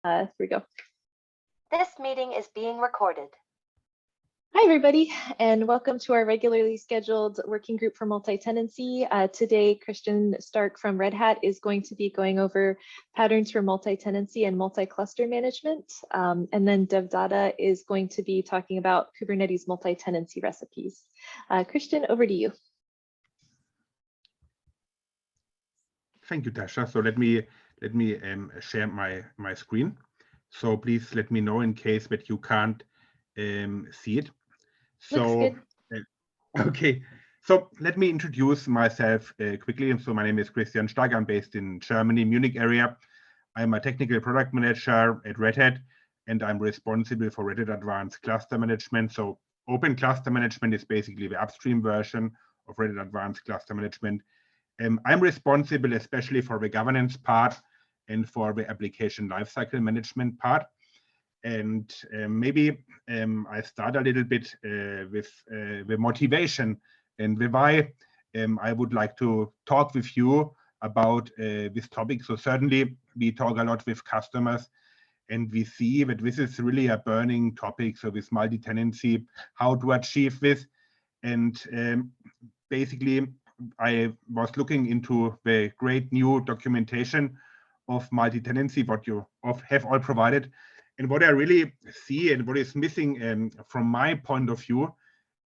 Here we go. This meeting is being recorded. Hi, everybody, and welcome to our regularly scheduled working group for multi-tenancy. Today, Christian Stark from Red Hat is going to be going over patterns for multi-tenancy and multi-cluster management. And then Devdatta is going to be talking about Kubernetes multi-tenancy recipes. Christian, over to you. Thank you, Tasha. So let me share my screen. So please let me know in case that you can't see it. So okay, so let me introduce myself quickly. So my name is Christian Stark. I'm based in Germany, Munich area. I'm a technical product manager at Red Hat, and I'm responsible for Red Hat Advanced Cluster Management. So Open Cluster Management is basically the upstream version of Red Hat Advanced Cluster Management. I'm responsible especially for the governance part and for the application lifecycle management part. And maybe I start a little bit with the motivation and the why I would like to talk with you about this topic. So certainly we talk a lot with customers, and we see that this is really a burning topic. So with multi-tenancy, how to achieve this. And basically, I was looking into the great new documentation of multi-tenancy, what you have all provided. And what I really see and what is missing from my point of view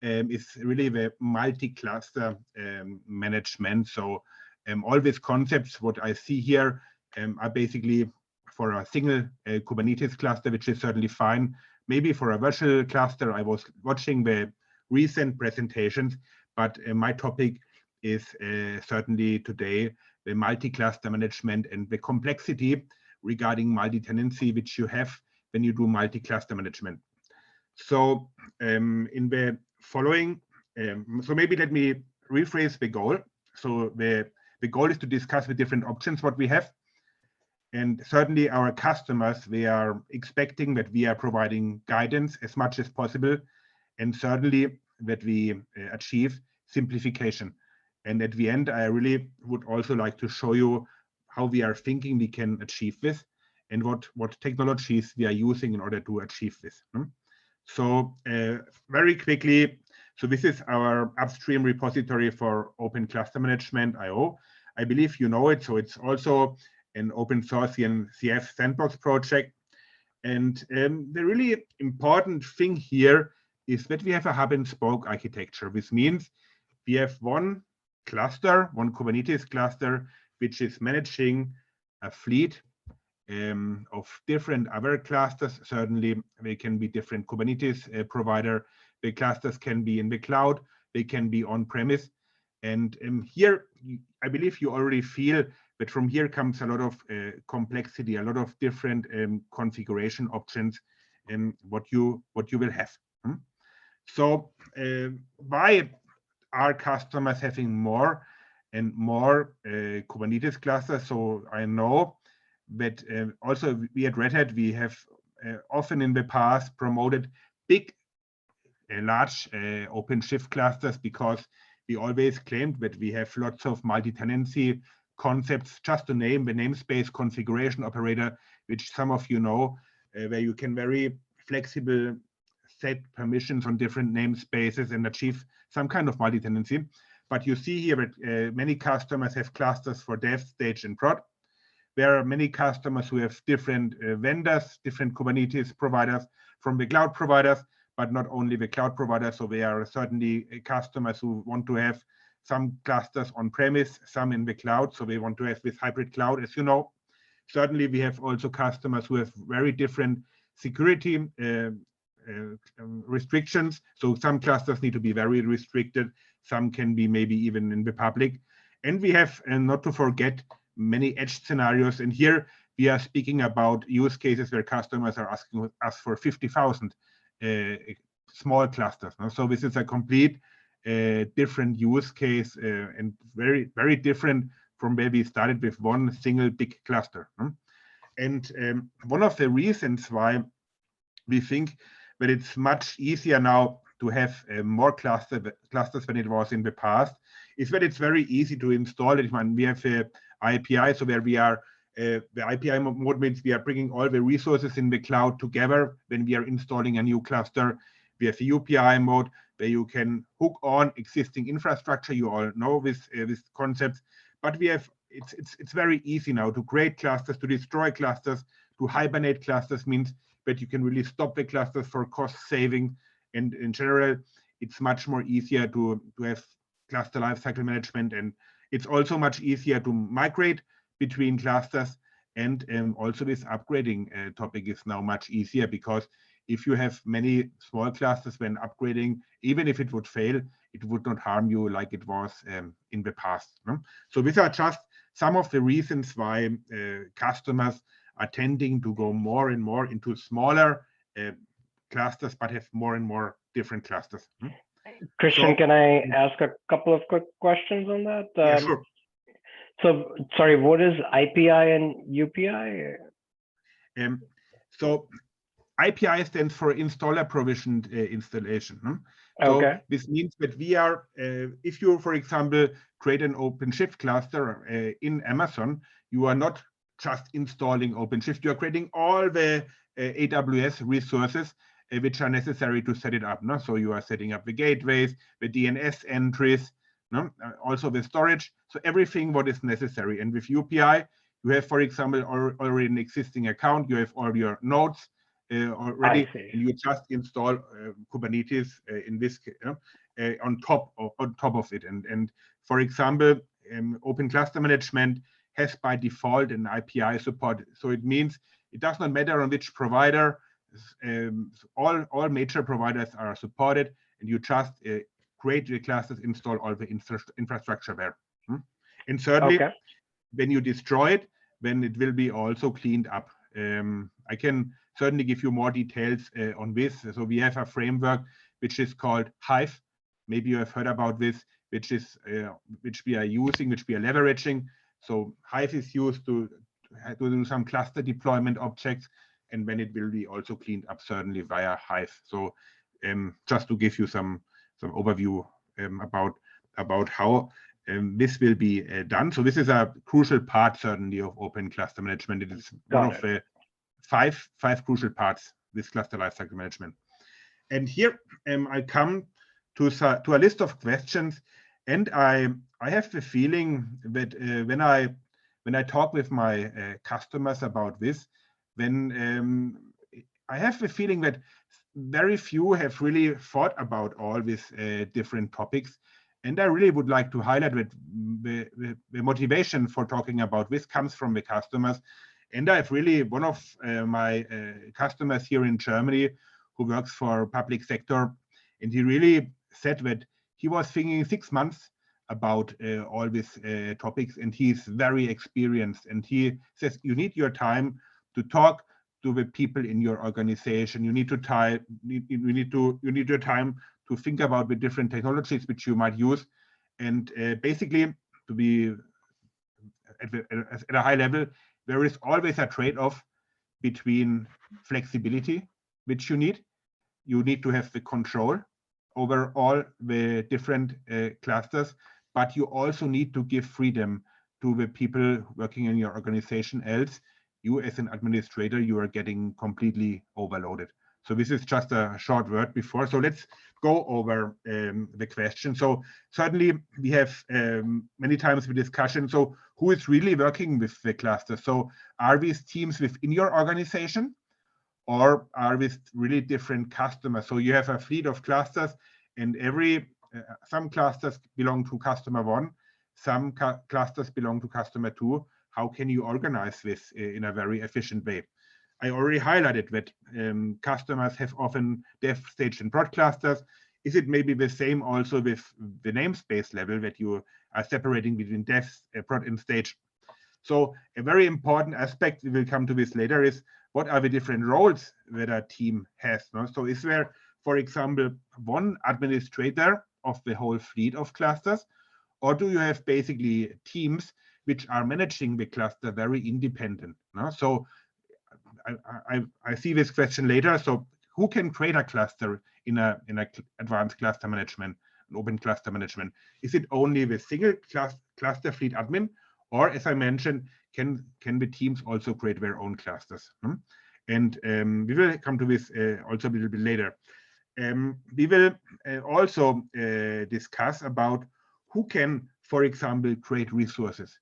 is really the multi-cluster management. So all these concepts, what I see here are basically for a single Kubernetes cluster, which is certainly fine. Maybe for a virtual cluster, I was watching the recent presentations, but my topic is certainly today the multi-cluster management and the complexity regarding multi-tenancy, which you have when you do multi-cluster management. So in the following, so maybe let me rephrase the goal. So the goal is to discuss the different options what we have. And certainly our customers, they are expecting that we are providing guidance as much as possible, and certainly that we achieve simplification. And at the end, I really would also like to show you how we are thinking we can achieve this, and what technologies we are using in order to achieve this. So very quickly, so this is our upstream repository for Open Cluster Management IO. I believe you know it. So it's also an open source and CF sandbox project. And the really important thing here is that we have a hub and spoke architecture. This means we have one cluster, one Kubernetes cluster, which is managing a fleet of different other clusters. Certainly, they can be different Kubernetes provider. The clusters can be in the cloud. They can be on-premise. And here, I believe you already feel that from here comes a lot of complexity, a lot of different configuration options, and what you will have. So why are customers having more and more Kubernetes clusters? So I know that also we at Red Hat, we have often in the past promoted big, large OpenShift clusters, because we always claimed that we have lots of multi-tenancy concepts. Just to name the namespace configuration operator, which some of you know, where you can very flexible set permissions on different namespaces and achieve some kind of multi-tenancy. But you see here that many customers have clusters for dev, stage, and prod. There are many customers who have different vendors, different Kubernetes providers from the cloud providers, but not only the cloud providers. So there are certainly customers who want to have some clusters on premise, some in the cloud. So they want to have this hybrid cloud, as you know. Certainly, we have also customers who have very different security restrictions. So some clusters need to be very restricted. Some can be maybe even in the public. And we have, and not to forget, many edge scenarios. And here we are speaking about use cases where customers are asking us for 50,000 small clusters. So this is a complete different use case and very, very different from where we started with one single big cluster. And one of the reasons why we think that it's much easier now to have more clusters than it was in the past is that it's very easy to install it. We have a API, so where we are The IPI mode means we are bringing all the resources in the cloud together when we are installing a new cluster. We have the UPI mode where you can hook on existing infrastructure. You all know this concepts, but we have it's very easy now to create clusters, to destroy clusters, to hibernate clusters means that you can really stop the clusters for cost saving. And in general, it's much more easier to have cluster lifecycle management, and it's also much easier to migrate between clusters. And also this upgrading topic is now much easier, because if you have many small clusters when upgrading, even if it would fail, it would not harm you like it was in the past. No? So these are just some of the reasons why customers are tending to go more and more into smaller clusters, but have more and more different clusters. Christian, So, can I ask a couple of quick questions on that? Yeah, sure. So, sorry, what is IPI and UPI? So IPI stands for installer provisioned installation. So Okay. this means that we are, if you, for example, create an OpenShift cluster in Amazon, you are not just installing OpenShift, you are creating all the AWS resources which are necessary to set it up. No? So you are setting up the gateways, the DNS entries, no? Also the storage, so everything what is necessary. And with UPI, you have, for example, already an existing account, you have all your nodes already, and you just install Kubernetes in this on top of it. And for example, Open Cluster Management has by default an IPI support. So it means it does not matter on which provider, all major providers are supported, and you just create the clusters, install all the infrastructure there. And certainly, when you destroy it, then it will be also cleaned up. I can certainly give you more details on this. So we have a framework which is called Hive. Maybe you have heard about this, which we are using, which we are leveraging. So Hive is used to do some cluster deployment objects, and then it will be also cleaned up certainly via Hive. So just to give you some overview about how this will be done. So this is a crucial part certainly of Open Cluster Management. It is one of the five crucial parts, this cluster lifecycle management. And here I come to a list of questions, and I have the feeling that when I talk with my customers about this, then I have the feeling that very few have really thought about all these different topics. And I really would like to highlight that the motivation for talking about this comes from the customers. And I've really, one of my customers here in Germany who works for public sector, and he really said that he was thinking 6 months about all these topics, and he's very experienced. And he says, you need your time to talk to the people in your organization. You need your time to think about the different technologies which you might use. And basically, to be at a high level, there is always a trade-off between flexibility, which you need. You need to have the control over all the different clusters, but you also need to give freedom to the people working in your organization. Else, you as an administrator, you are getting completely overloaded. So this is just a short word before. So let's go over the question. So certainly we have many times the discussion. So who is really working with the cluster? So are these teams within your organization, or are these really different customers? So you have a fleet of clusters, and some clusters belong to customer 1, some clusters belong to customer 2. How can you organize this in a very efficient way? I already highlighted that customers have often dev, stage, and prod clusters. Is it maybe the same also with the namespace level, that you are separating between dev, prod, and stage? So a very important aspect, we will come to this later, is what are the different roles that a team has? No? So is there, for example, one administrator of the whole fleet of clusters, or do you have basically teams which are managing the cluster very independent? No? So I see this question later. So who can create a cluster in a advanced cluster management, an open cluster management? Is it only the single cluster fleet admin, or as I mentioned, can the teams also create their own clusters? And we will come to this also a little bit later. We will also discuss about who can, for example, create resources.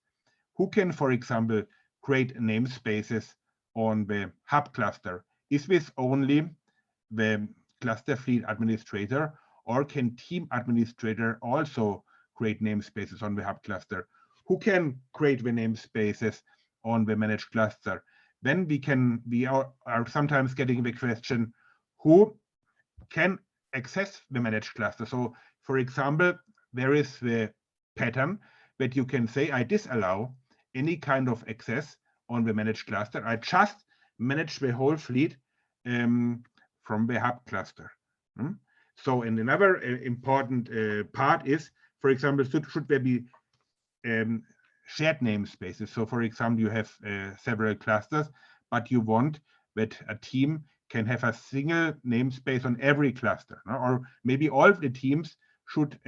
Who can, for example, create namespaces on the hub cluster? Is this only the cluster fleet administrator, or can team administrator also create namespaces on the hub cluster? Who can create the namespaces on the managed cluster? Then we are sometimes getting the question, who can access the managed cluster? So for example, there is the pattern that you can say, I disallow any kind of access on the managed cluster. I just manage the whole fleet from the hub cluster. So, and another important part is, for example, should there be shared namespaces? So for example, you have several clusters, but you want that a team can have a single namespace on every cluster, no? Or maybe all of the teams should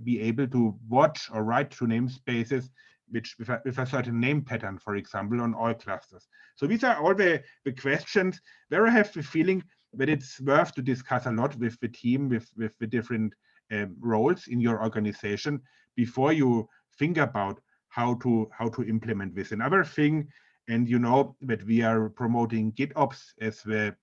be able to watch or write to namespaces which with a certain name pattern, for example, on all clusters. So these are all the questions where I have the feeling that it's worth to discuss a lot with the team, with the different roles in your organization before you think about how to implement this. Another thing, and you know that we are promoting GitOps as the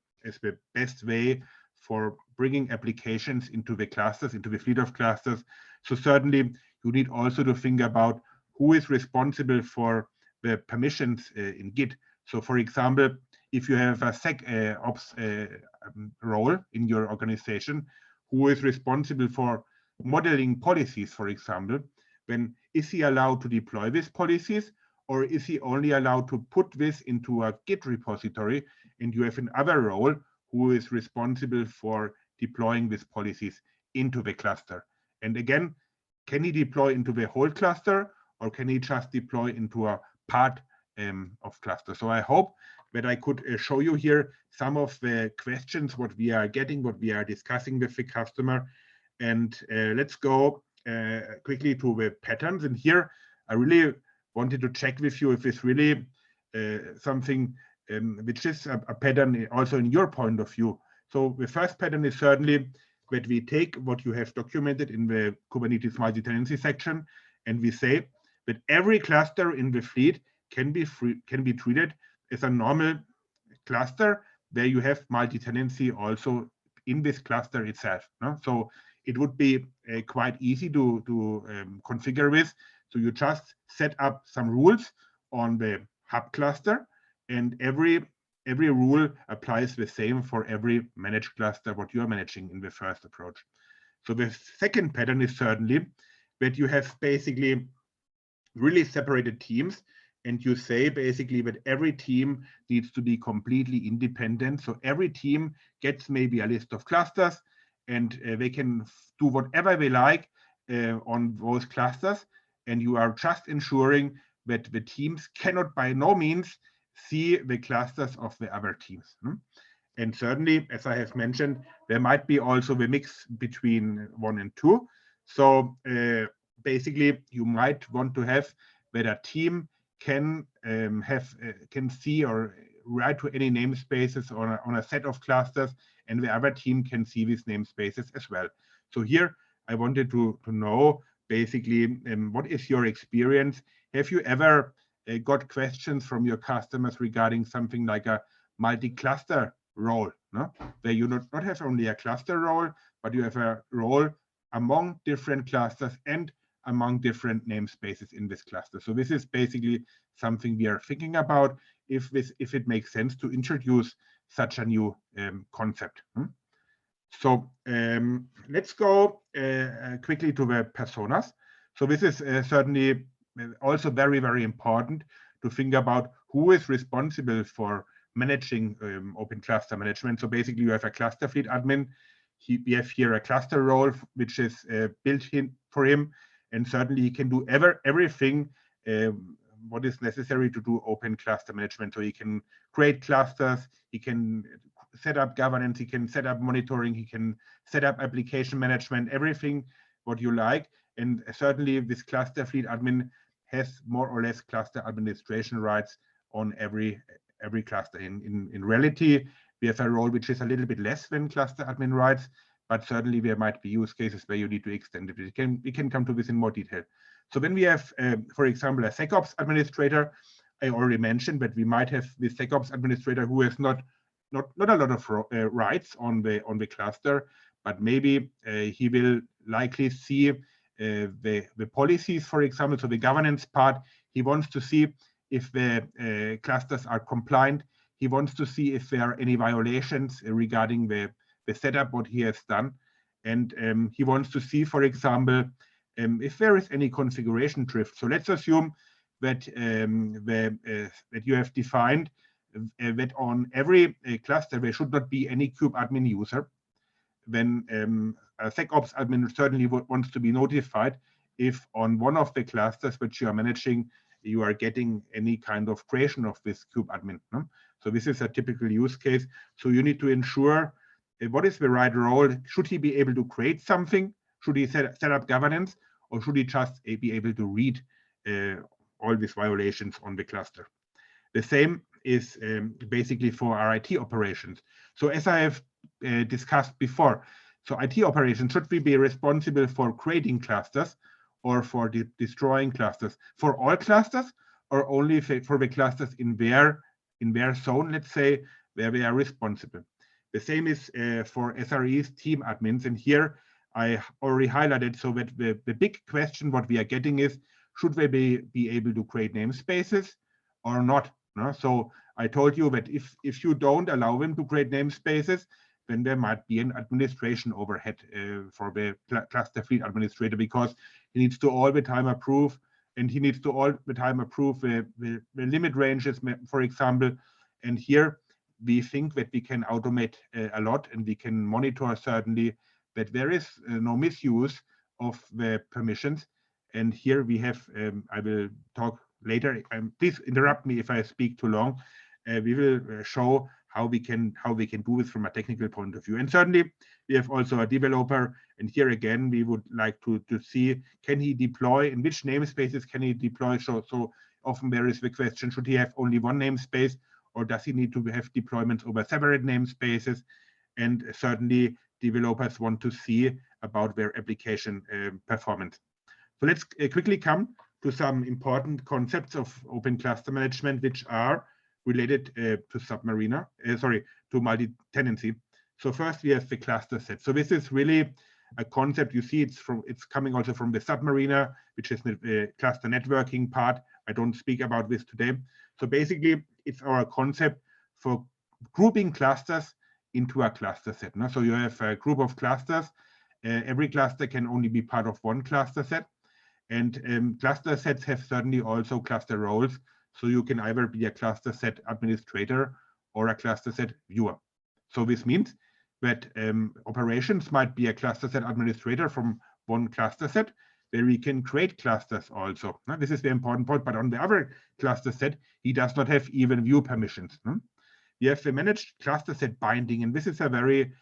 best way for bringing applications into the clusters, into the fleet of clusters. So certainly you need also to think about who is responsible for the permissions in Git. So for example, if you have a SecOps role in your organization, who is responsible for modeling policies, for example, then is he allowed to deploy these policies, or is he only allowed to put this into a Git repository, and you have another role who is responsible for deploying these policies into the cluster? And again, can he deploy into the whole cluster, or can he just deploy into a part of cluster? So I hope that I could show you here some of the questions, what we are getting, what we are discussing with the customer. And let's go quickly to the patterns. And here I really wanted to check with you if it's really something which is a pattern also in your point of view. So the first pattern is certainly that we take what you have documented in the Kubernetes multi-tenancy section, and we say that every cluster in the fleet can be treated as a normal cluster where you have multi-tenancy also in this cluster itself. No? So it would be quite easy to configure this. So you just set up some rules on the hub cluster, and every rule applies the same for every managed cluster what you are managing in the first approach. So the second pattern is certainly that you have basically really separated teams, and you say basically that every team needs to be completely independent. So every team gets maybe a list of clusters, and they can do whatever they like on those clusters, and you are just ensuring that the teams cannot by no means see the clusters of the other teams. And certainly, as I have mentioned, there might be also the mix between 1 and 2. So basically, you might want to have that a team can see or write to any namespaces on a set of clusters, and the other team can see these namespaces as well. So here, I wanted to know basically what is your experience? Have you ever got questions from your customers regarding something like a multi-cluster role, no? Where you not have only a cluster role, but you have a role among different clusters and among different namespaces in this cluster. So this is basically something we are thinking about if it makes sense to introduce such a new concept. So let's go quickly to the personas. So this is certainly also very, very important to think about who is responsible for managing open cluster management. So basically you have a cluster fleet admin. We have here a cluster role which is built in for him, and certainly he can do everything what is necessary to do open cluster management. So he can create clusters, he can set up governance, he can set up monitoring, he can set up application management, everything what you like. And certainly this cluster fleet admin has more or less cluster administration rights on every cluster. In reality, we have a role which is a little bit less than cluster admin rights, but certainly there might be use cases where you need to extend it. We can come to this in more detail. So when we have, for example, a SecOps administrator, I already mentioned that we might have the SecOps administrator who has not a lot of rights on the cluster, but maybe he will likely see the policies, for example, so the governance part. He wants to see if the clusters are compliant. He wants to see if there are any violations regarding the setup, what he has done. And he wants to see, for example, if there is any configuration drift. So let's assume that, that you have defined that on every cluster, there should not be any kubeadmin user. Then a SecOps admin certainly wants to be notified if on one of the clusters which you are managing, you are getting any kind of creation of this kubeadmin. No? So this is a typical use case. So you need to ensure what is the right role. Should he be able to create something? Should he set up governance? Or should he just be able to read all these violations on the cluster? The same is basically for our IT operations. So as I have discussed before, so IT operations, should we be responsible for creating clusters or for destroying clusters? For all clusters or only for the clusters in their zone, let's say, where they are responsible? The same is for SRE's team admins. And here I already highlighted, so that the big question what we are getting is, should they be able to create namespaces or not? No? So I told you that if you don't allow them to create namespaces, then there might be an administration overhead for the cluster fleet administrator, because he needs to all the time approve, and he needs to all the time approve the limit ranges, for example. And here we think that we can automate a lot, and we can monitor certainly that there is no misuse of the permissions. And here we have, I will talk later. Please interrupt me if I speak too long. We will show how we can do this from a technical point of view. And certainly we have also a developer. And here again, we would like to see, can he deploy, in which namespaces can he deploy? So often there is the question, should he have only one namespace, or does he need to have deployments over separate namespaces? And certainly developers want to see about their application performance. So let's quickly come to some important concepts of open cluster management, which are related to multi-tenancy. So first we have the cluster set. So this is really a concept. You see, it's coming also from the Submariner, which is the cluster networking part. I don't speak about this today. So basically, it's our concept for grouping clusters into a cluster set. No? So you have a group of clusters. Every cluster can only be part of one cluster set. And cluster sets have certainly also cluster roles. So you can either be a cluster set administrator or a cluster set viewer. So this means that operations might be a cluster set administrator from one cluster set, where we can create clusters also. Now, this is the important point, but on the other cluster set, he does not have even view permissions. We have the managed cluster set binding, and this is a very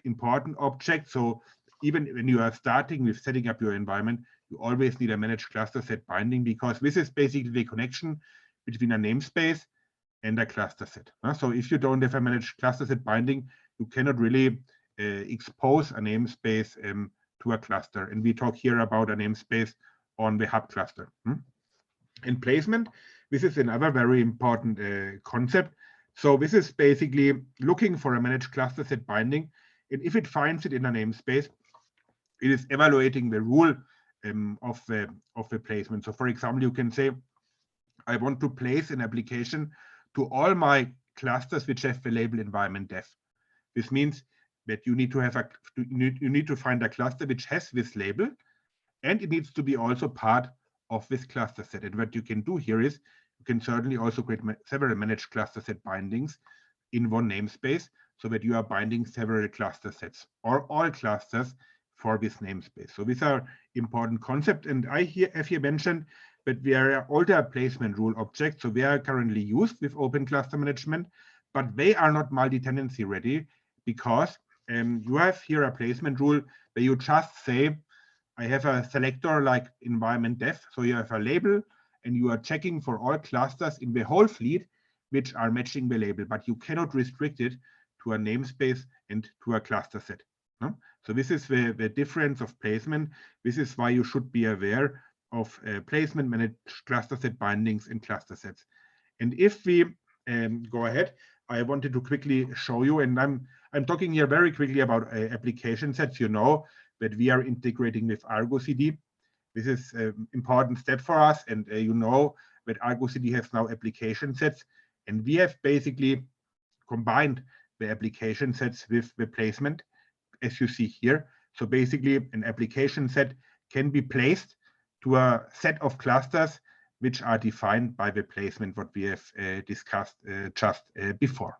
important object. So even when you are starting with setting up your environment, you always need a managed cluster set binding, because this is basically the connection between a namespace and a cluster set. So if you don't have a managed cluster set binding, you cannot really expose a namespace to a cluster. And we talk here about a namespace on the hub cluster. And placement, this is another very important concept. So this is basically looking for a managed cluster set binding. And if it finds it in a namespace, it is evaluating the rule of the placement. So for example, you can say, I want to place an application to all my clusters which have the label environment dev. This means that you need to have you need to find a cluster which has this label, and it needs to be also part of this cluster set. And what you can do here is, you can certainly also create several managed cluster set bindings in one namespace, so that you are binding several cluster sets or all clusters for this namespace. So these are important concepts. And I have here mentioned that we are older placement rule objects. So they are currently used with open cluster management, but they are not multi-tenancy ready, because you have here a placement rule where you just say, I have a selector like environment dev. So you have a label and you are checking for all clusters in the whole fleet which are matching the label, but you cannot restrict it to a namespace and to a cluster set. No? So this is the difference of placement. This is why you should be aware of placement managed cluster set bindings and cluster sets. And if we go ahead, I wanted to quickly show you, and I'm talking here very quickly about application sets. You know that we are integrating with Argo CD. This is an important step for us, and you know that Argo CD has now application sets, and we have basically combined the application sets with the placement, as you see here. So basically, an application set can be placed to a set of clusters which are defined by the placement, what we have discussed just before.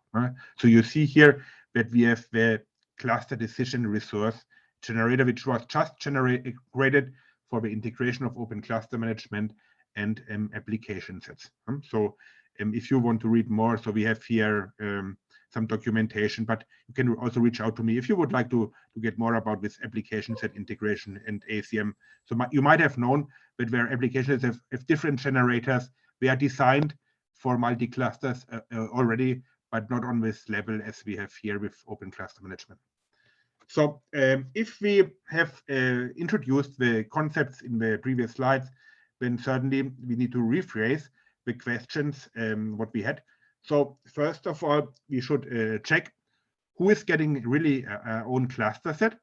So you see here that we have the cluster decision resource generator, which was just generated for the integration of Open Cluster Management and application sets. So if you want to read more, so we have here some documentation, but you can also reach out to me if you would like to get more about this application set integration and ACM. So you might have known that where applications have different generators, they are designed for multi-clusters already, but not on this level as we have here with Open Cluster Management. So if we have introduced the concepts in the previous slides, then certainly we need to rephrase the questions what we had. So first of all, we should check who is getting really our own cluster set.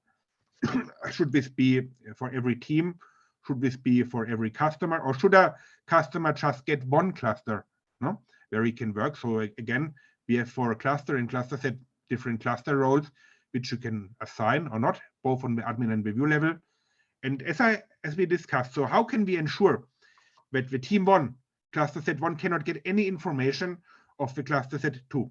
Should this be for every team? Should this be for every customer? Or should a customer just get one cluster, no? Where he can work? So again, we have for a cluster and cluster set different cluster roles, which you can assign or not, both on the admin and review level. And as we discussed, so how can we ensure that the team one, cluster set one, cannot get any information of the cluster set two?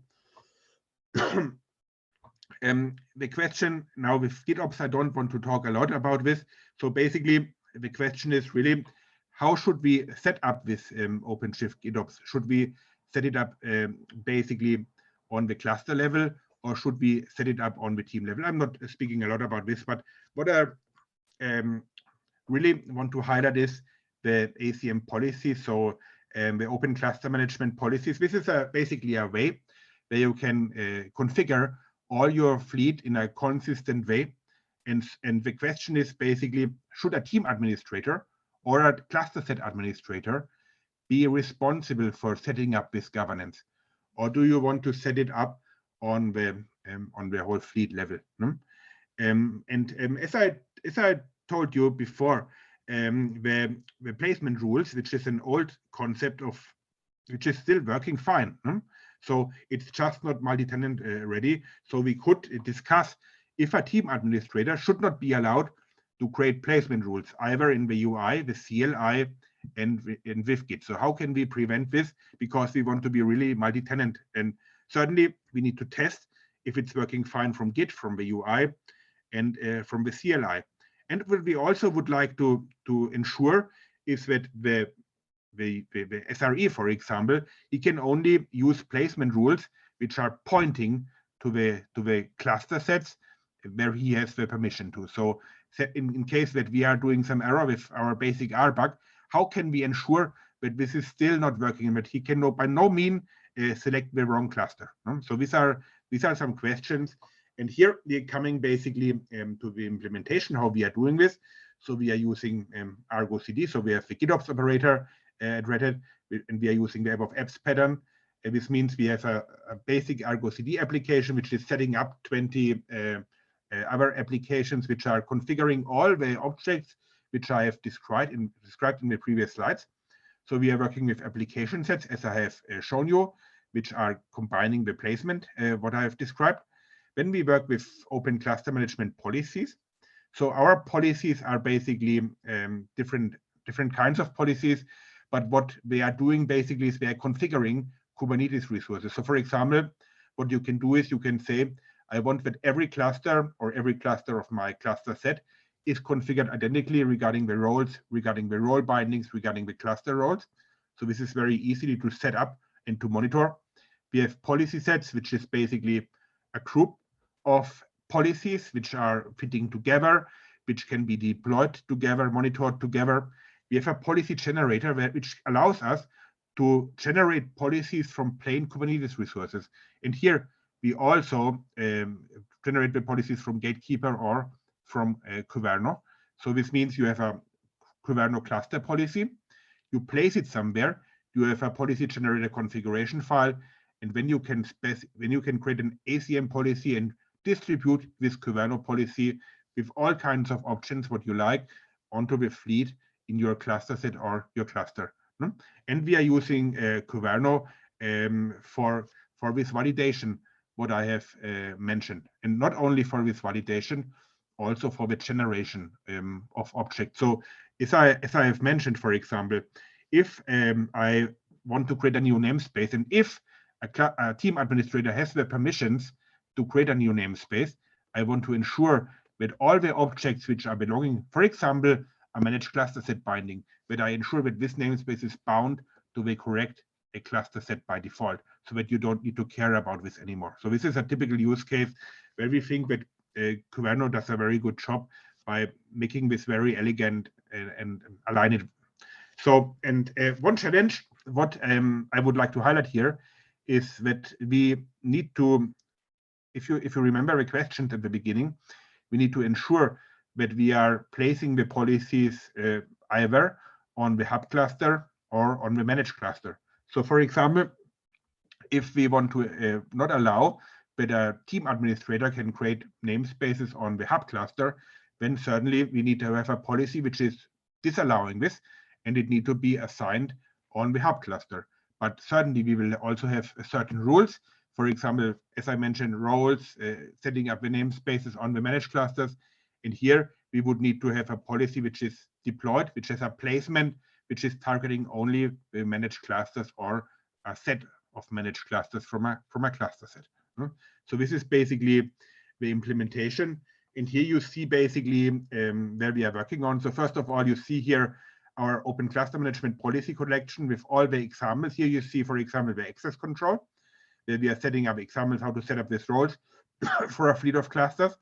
The question now with GitOps, I don't want to talk a lot about this. So basically, the question is really, how should we set up this OpenShift GitOps? Should we set it up basically on the cluster level, or should we set it up on the team level? I'm not speaking a lot about this, but what I really want to highlight is the ACM policy. So the Open Cluster Management policies. This is basically a way where you can configure all your fleet in a consistent way. And the question is basically, should a team administrator or a cluster set administrator be responsible for setting up this governance? Or do you want to set it up on the whole fleet level? As I told you before, the placement rules, which is an old concept of, which is still working fine. So it's just not multi-tenant ready. So we could discuss if a team administrator should not be allowed to create placement rules, either in the UI, the CLI, and with Git. So how can we prevent this? Because we want to be really multi-tenant. And certainly we need to test if it's working fine from Git, from the UI, and from the CLI. And what we also would like to ensure is that the SRE, for example, he can only use placement rules which are pointing to the cluster sets where he has the permission to. So in case that we are doing some error with our basic RBug, how can we ensure that this is still not working and that he can by no means select the wrong cluster? So these are some questions. And here we are coming basically to the implementation, how we are doing this. So we are using Argo CD. So we have the GitOps operator at Red Hat, and we are using the app of apps pattern. And this means we have a basic Argo CD application, which is setting up 20 other applications, which are configuring all the objects which I have described in the previous slides. So we are working with application sets, as I have shown you, which are combining the placement, what I have described. Then we work with Open Cluster Management policies. So our policies are basically different kinds of policies, but what they are doing basically is they are configuring Kubernetes resources. So for example, what you can do is you can say, I want that every cluster or every cluster of my cluster set is configured identically regarding the roles, regarding the role bindings, regarding the cluster roles. So this is very easy to set up and to monitor. We have policy sets, which is basically a group of policies which are fitting together, which can be deployed together, monitored together. We have a policy generator which allows us to generate policies from plain Kubernetes resources. And here we also generate the policies from Gatekeeper or from Kubernetes. So this means you have a Kubernetes cluster policy, you place it somewhere, you have a policy generator configuration file, and when you can create an ACM policy and distribute this Kubernetes policy with all kinds of options, what you like, onto the fleet in your cluster set or your cluster. And we are using Kubernetes for this validation, what I have mentioned, and not only for this validation, also for the generation of objects. So as I have mentioned, for example, if I want to create a new namespace, and if a team administrator has the permissions to create a new namespace, I want to ensure that all the objects which are belonging, for example, a managed cluster set binding, that I ensure that this namespace is bound to the correct cluster set by default, so that you don't need to care about this anymore. So this is a typical use case where we think that Kubernetes does a very good job by making this very elegant and align it. So, and one challenge, what I would like to highlight here is that we need to, if you remember the questions at the beginning, we need to ensure that we are placing the policies either on the hub cluster or on the managed cluster. So for example, if we want to not allow that a team administrator can create namespaces on the hub cluster, then certainly we need to have a policy which is disallowing this, and it needs to be assigned on the hub cluster. But certainly we will also have certain rules. For example, as I mentioned, roles, setting up the namespaces on the managed clusters. And here we would need to have a policy which is deployed, which has a placement, which is targeting only the managed clusters or a set of managed clusters from a cluster set. So this is basically the implementation. And here you see basically where we are working on. So first of all, you see here our open cluster management policy collection with all the examples. Here you see, for example, the access control, where we are setting up examples how to set up these roles for a fleet of clusters.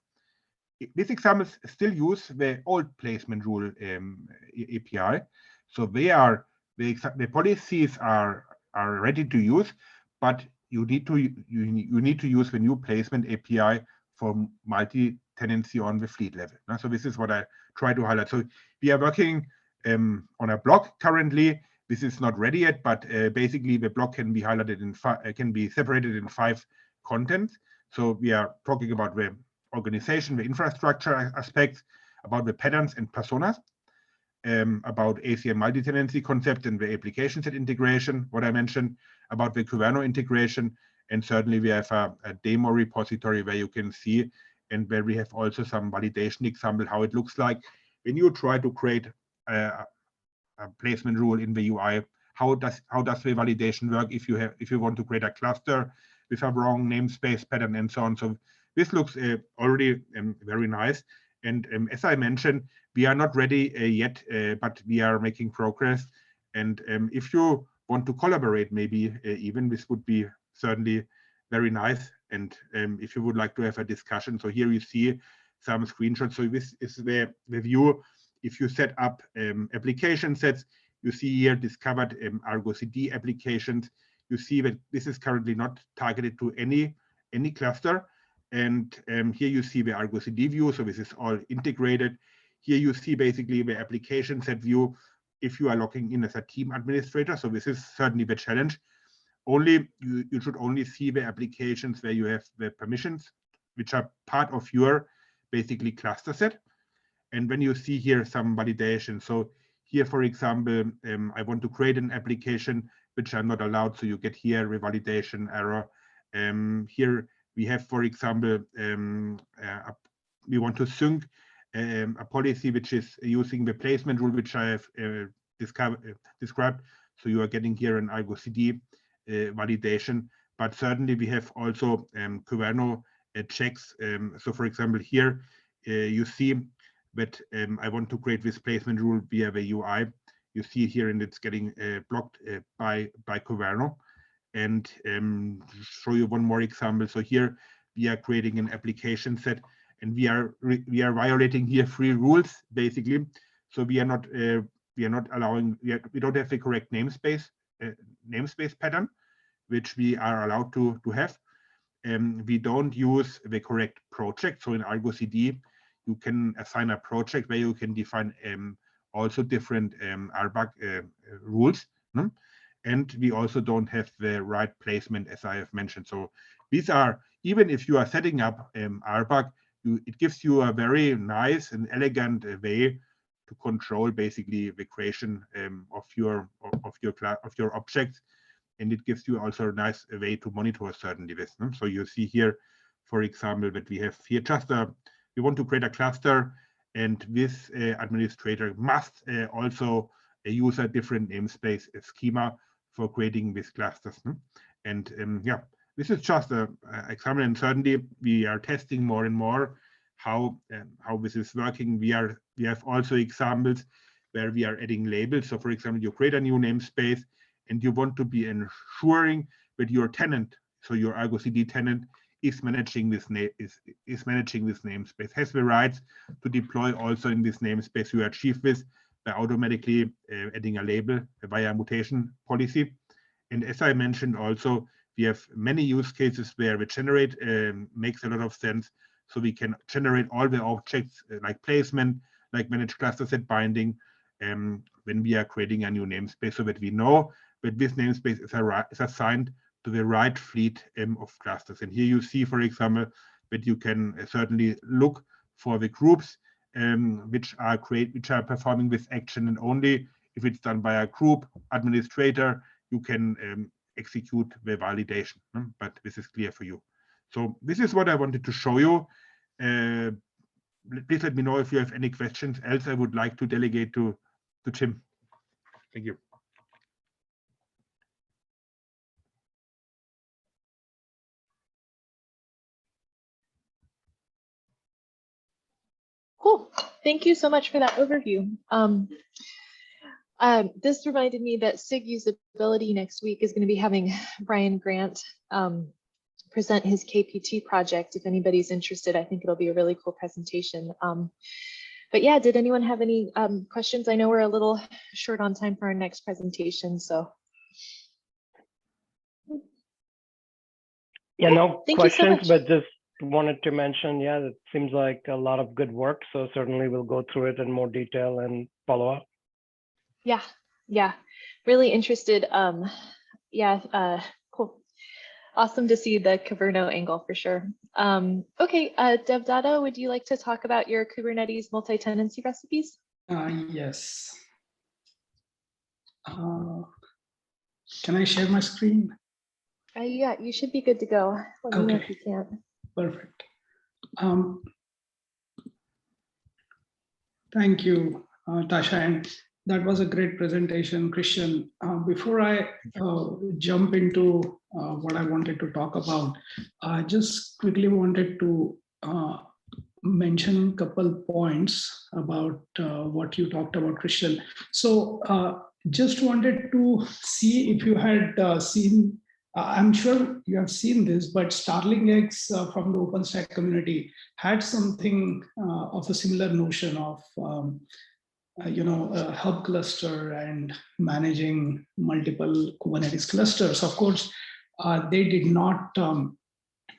These examples still use the old placement rule API. So they are the policies are ready to use, but you need to use the new placement API for multi-tenancy on the fleet level. So this is what I try to highlight. So we are working on a block currently. This is not ready yet, but basically the block can be highlighted in can be separated in 5 contents. So we are talking about the organization, the infrastructure aspects, about the patterns and personas, about ACM multi-tenancy concept and the application set integration, what I mentioned, about the Kubernetes integration, and certainly we have a demo repository where you can see, and where we have also some validation example how it looks like when you try to create a placement rule in the UI. How does the validation work if you want to create a cluster with a wrong namespace pattern and so on. So this looks already very nice. And as I mentioned, we are not ready yet, but we are making progress. And if you want to collaborate, maybe even this would be certainly very nice. And if you would like to have a discussion, so here you see some screenshots. So this is the view. If you set up application sets, you see here discovered Argo CD applications. You see that this is currently not targeted to any cluster. And here you see the Argo CD view. So this is all integrated. Here you see basically the application set view if you are logging in as a team administrator. So this is certainly the challenge. Only you should only see the applications where you have the permissions, which are part of your basically cluster set. And when you see here some validation, so here, for example, I want to create an application which I'm not allowed. So you get here revalidation error. Here we have, for example, we want to sync a policy which is using the placement rule, which I have described. So you are getting here an Argo CD validation, but certainly we have also Kubernetes checks. So for example, here you see that I want to create this placement rule via the UI. You see here, and it's getting blocked by Kubernetes. And show you one more example. So here we are creating an application set, and we are violating here 3 rules basically. So we are not allowing, we don't have the correct namespace pattern, which we are allowed to have. We don't use the correct project. So in Argo CD, you can assign a project where you can define also different RBAC rules. And we also don't have the right placement, as I have mentioned. So these are, even if you are setting up RBAC, it gives you a very nice and elegant way to control basically the creation of your objects, and it gives you also a nice way to monitor certainly this. So you see here, for example, that we have here just we want to create a cluster, and this administrator must also use a different namespace schema for creating these clusters. And yeah, this is just an example, and certainly we are testing more and more how this is working. We have also examples where we are adding labels. So for example, you create a new namespace and you want to be ensuring that your tenant, so your Argo CD tenant, is managing this namespace, has the rights to deploy also in this namespace. You achieve this by automatically adding a label via mutation policy. And as I mentioned also, we have many use cases where the generate makes a lot of sense. So we can generate all the objects like placement, like managed cluster set binding, when we are creating a new namespace, so that we know that this namespace is assigned to the right fleet of clusters. And here you see, for example, that you can certainly look for the groups which are performing this action, and only if it's done by a group administrator, you can execute the validation. But this is clear for you. So this is what I wanted to show you. Please let me know if you have any questions. Else, I would like to delegate to Tim. Thank you. Cool. Thank you so much for that overview. This reminded me that SIG usability next week is going to be having Brian Grant present his KPT project. If anybody's interested, I think it'll be a really cool presentation. But yeah, did anyone have any questions? I know we're a little short on time for our next presentation, so. Yeah, no Thank questions, you so much. but just wanted to mention, yeah, it seems like a lot of good work. So certainly we'll go through it in more detail and follow up. Yeah, really interested. Cool. Awesome to see the Caverno angle for sure. Okay, Devdatta, would you like to talk about your Kubernetes multi-tenancy recipes? Yes. Can I share my screen? Yeah, you should be good to go. Let me know if you can't. Perfect. Thank you, Tasha, and that was a great presentation, Christian. Before I jump into what I wanted to talk about, I just quickly wanted to mention a couple points about what you talked about, Christian. So just wanted to see if you had seen, I'm sure you have seen this, but StarlingX from the OpenStack community had something of a similar notion of a hub cluster and managing multiple Kubernetes clusters. Of course, they did not,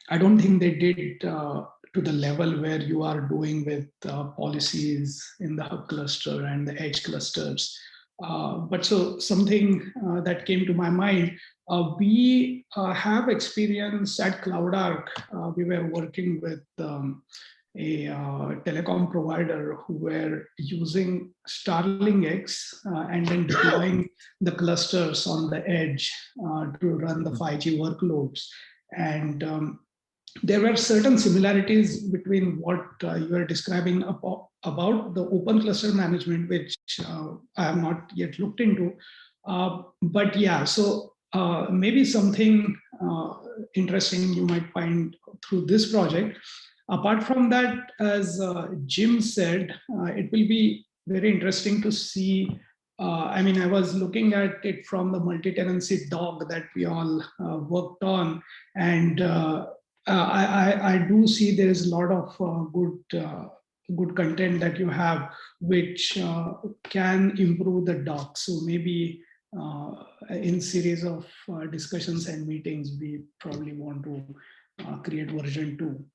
I don't think they did to the level where you are doing with policies in the hub cluster and the edge clusters. But so something that came to my mind, we have experience at CloudARK. We were working with a telecom provider who were using StarlingX and then deploying the clusters on the edge to run the 5G workloads. And there were certain similarities between what you are describing about the open cluster management, which I have not yet looked into. But yeah, so maybe something interesting you might find through this project. Apart from that, as Jim said, it will be very interesting to see. I mean, I was looking at it from the multi-tenancy dog that we all worked on, and I do see there is a lot of good content that you have, which can improve the doc. So maybe in series of discussions and meetings, we probably want to create version 2.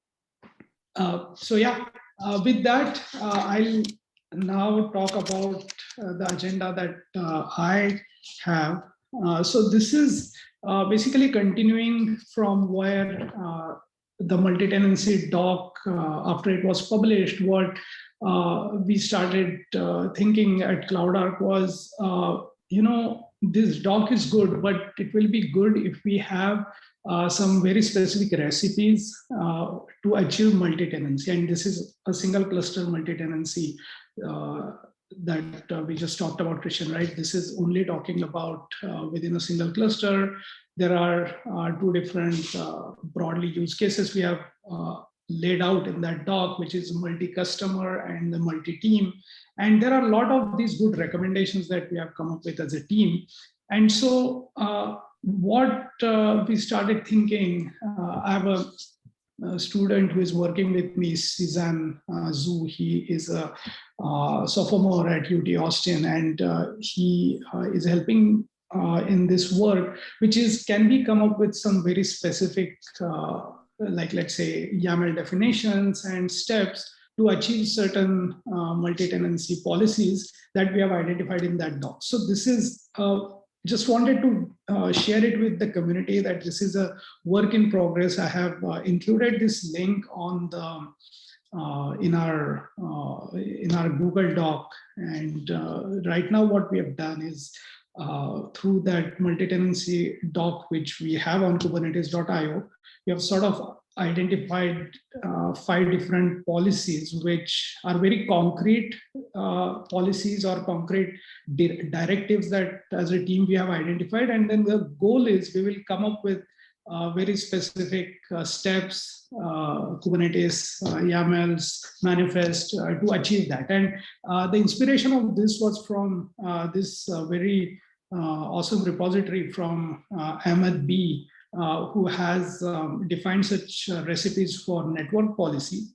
So yeah, with that, I'll now talk about the agenda that I have. So this is basically continuing from where the multi-tenancy doc, after it was published, what we started thinking at CloudARK was, this doc is good, but it will be good if we have some very specific recipes to achieve multi-tenancy. And this is a single cluster multi-tenancy that we just talked about, Christian, right? This is only talking about within a single cluster. There are 2 different broadly use cases we have laid out in that doc, which is multi-customer and the multi-team. And there are a lot of these good recommendations that we have come up with as a team. And so what we started thinking, I have a student who is working with me, Sizhan. He is a sophomore at UT Austin, and he is helping in this work, which is, can we come up with some very specific, like let's say YAML definitions and steps to achieve certain multi-tenancy policies that we have identified in that doc. So this is, just wanted to share it with the community that this is a work in progress. I have included this link on the in our Google Doc, and right now what we have done is through that multi-tenancy doc which we have on Kubernetes.io, we have sort of identified 5 different policies which are very concrete policies or concrete directives that as a team we have identified. And then the goal is we will come up with very specific steps, Kubernetes YAMLs, manifest to achieve that. And the inspiration of this was from this very awesome repository from Ahmed B, who has defined such recipes for network policy.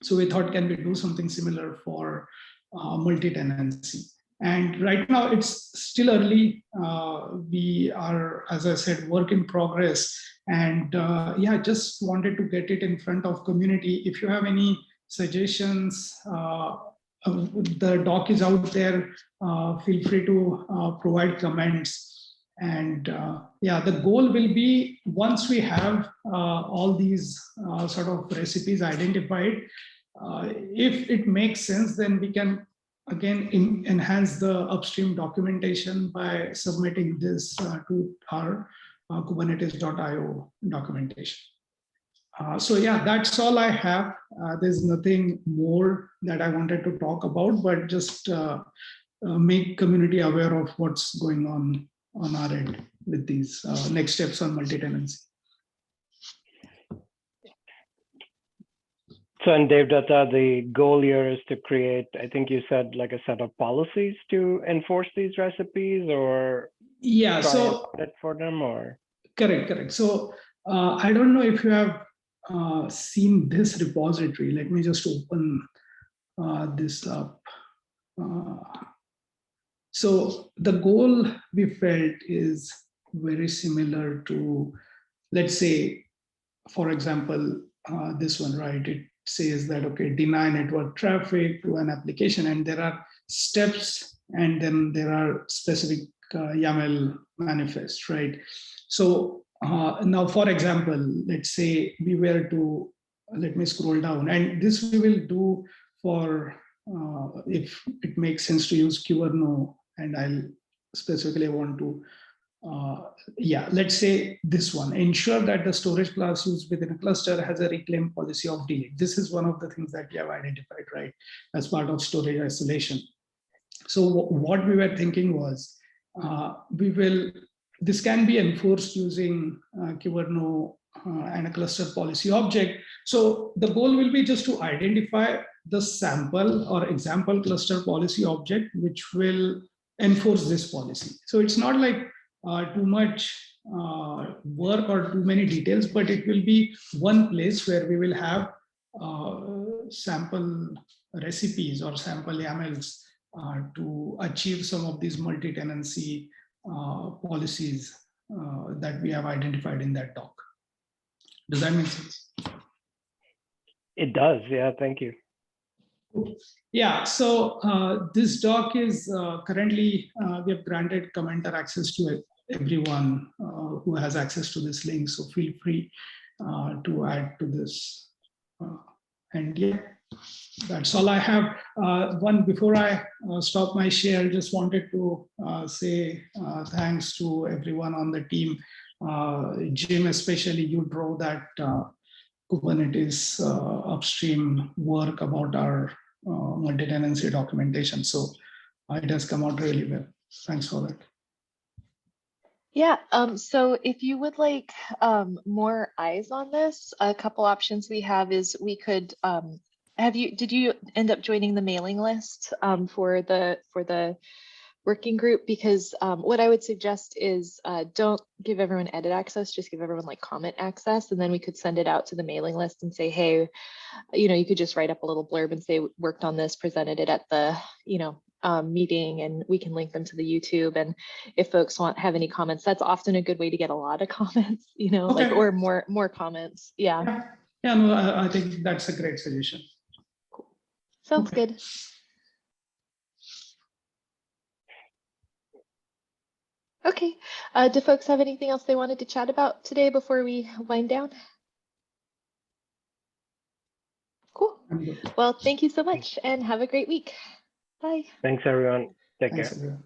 So we thought, can we do something similar for multi-tenancy? And right now it's still early. We are, as I said, work in progress. And yeah, just wanted to get it in front of community. If you have any suggestions, the doc is out there. Feel free to provide comments. And yeah, the goal will be, once we have all these sort of recipes identified, if it makes sense, then we can again enhance the upstream documentation by submitting this to our Kubernetes.io documentation. So yeah, that's all I have. There's nothing more that I wanted to talk about, but just make community aware of what's going on our end with these next steps on multi-tenancy. So in Devdatta, the goal here is to create, I think you said, like a set of policies to enforce these recipes, or yeah, so that for them, or correct. So I don't know if you have seen this repository. Let me just open this up. So the goal we felt is very similar to, let's say, for example, this one, right? It says that, okay, deny network traffic to an application, and there are steps, and then there are specific YAML manifests, right? So now, for example, let's say we were to, let me scroll down, and this we will do for, if it makes sense to use Kubernetes, and I'll specifically want to, yeah, let's say this one, ensure that the storage class used within a cluster has a reclaim policy of delete. This is one of the things that we have identified, right, as part of storage isolation. So what we were thinking was, this can be enforced using Kubernetes and a cluster policy object. So the goal will be just to identify the sample or example cluster policy object, which will enforce this policy. So it's not like too much work or too many details, but it will be one place where we will have sample recipes or sample YAMLs to achieve some of these multi-tenancy policies that we have identified in that doc. Does that make sense? It does. Yeah, thank you. Yeah, so this doc is currently, we have granted commenter access to it, everyone who has access to this link. So feel free to add to this. And yeah, that's all I have. Before I stop my share, just wanted to say thanks to everyone on the team. Jim, especially, you drove that Kubernetes upstream work about our multi-tenancy documentation. So it has come out really well. Thanks for that. Yeah, so if you would like more eyes on this, a couple options we have is we could, did you end up joining the mailing list for the working group? Because what I would suggest is don't give everyone edit access, just give everyone like comment access, and then we could send it out to the mailing list and say, hey, you could just write up a little blurb and say worked on this, presented it at the, meeting, and we can link them to the YouTube. And if folks have any comments, that's often a good way to get a lot of comments, okay. Like, or more comments. Yeah. Yeah, no, I think that's a great suggestion. Cool. Sounds good. Okay. Do folks have anything else they wanted to chat about today before we wind down? Cool. Well, thank you so much and have a great week. Bye. Thanks, everyone. Take Thanks, care. everyone.